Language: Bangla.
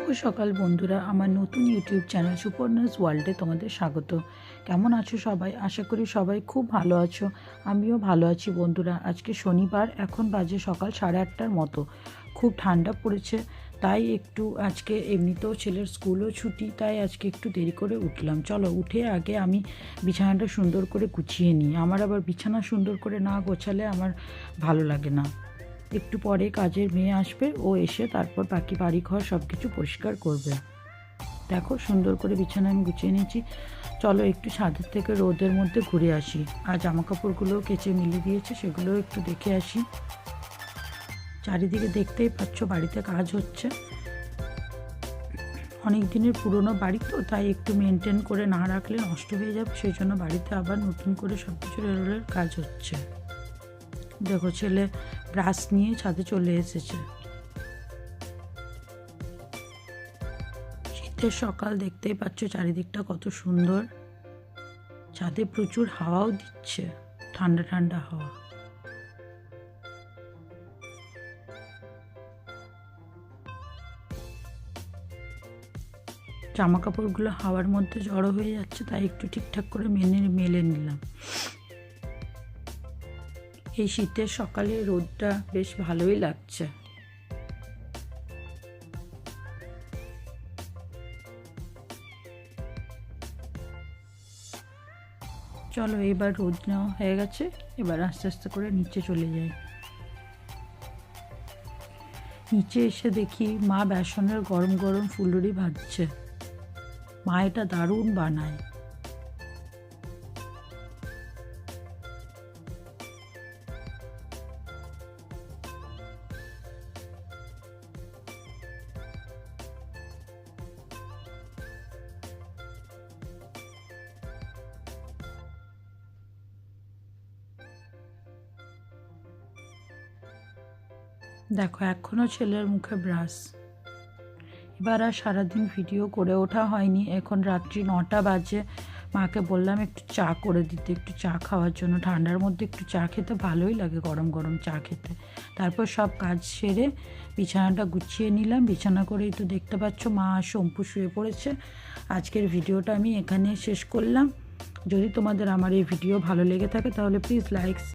শুভ সকাল বন্ধুরা, আমার নতুন ইউটিউব চ্যানেল সুপর্ণাস ওয়ার্ল্ডে তোমাদের স্বাগত। কেমন আছো সবাই? আশা করি সবাই খুব ভালো আছো। আমিও ভালো আছি বন্ধুরা। আজকে শনিবার, এখন বাজে সকাল 8:30টার মতো। খুব ঠান্ডা পড়েছে, তাই একটু আজকে এমনিতেও ছেলের স্কুলও ছুটি, তাই আজকে একটু দেরি করে উঠলাম। চলো, উঠে আগে আমি বিছানাটা সুন্দর করে গুছিয়ে নিই। আমার আবার বিছানা সুন্দর করে না গোছালে আমার ভালো লাগে না। একটু পরে কাজের মেয়ে আসবে, ও এসে তারপর বাকি বাড়িঘর সব কিছু পরিষ্কার করবে। দেখো, সুন্দর করে বিছানা আমি গুছিয়ে নিয়েছি। চলো একটু ছাদের থেকে রোদের মধ্যে ঘুরে আসি। আর জামা কাপড়গুলোও কেচে মিলিয়ে দিয়েছে, সেগুলোও একটু দেখে আসি। চারিদিকে দেখতেই পাচ্ছ বাড়িতে কাজ হচ্ছে। অনেক দিনের পুরনো বাড়ি তো, তাই একটু মেনটেন করে না রাখলে নষ্ট হয়ে যাবে, সেই জন্য বাড়িতে আবার নতুন করে সব কিছু রেলের কাজ হচ্ছে। দেখো, ছেলে ব্রাশ নিয়ে ছাদে চলে এসেছে। শীতের সকাল, দেখতেই পাচ্ছ চারিদিকটা কত সুন্দর। ছাদে প্রচুর হাওয়াও দিচ্ছে, ঠান্ডা ঠান্ডা হাওয়া। জামা কাপড়গুলো হাওয়ার মধ্যে জড়ো হয়ে যাচ্ছে, তাই একটু ঠিকঠাক করে মেলে নিলাম। এই শীতের সকালে রোদটা বেশ ভালোই লাগছে। চলো, এবার রোদ নেওয়া হয়ে গেছে, এবার আস্তে আস্তে করে নিচে চলে যাই। নিচে এসে দেখি মা বেসনের গরম গরম ফুলুরি ভাজছে। মা এটা দারুণ বানায়। দেখো, এখনও ছেলের মুখে ব্রাশ। এবার আর সারাদিন ভিডিও করে ওঠা হয়নি। এখন রাত্রি 9টা বাজে। মাকে বললাম একটু চা করে দিতে, একটু চা খাওয়ার জন্য। ঠান্ডার মধ্যে একটু চা খেতে ভালোই লাগে, গরম গরম চা খেতে। তারপর সব কাজ সেরে বিছানাটা গুছিয়ে নিলাম। বিছানা করেই তো দেখতে পাচ্ছ মা আর শম্পু শুয়ে পড়েছে। আজকের ভিডিওটা আমি এখানে শেষ করলাম। যদি তোমাদের আমার এই ভিডিও ভালো লেগে থাকে তাহলে প্লিজ লাইক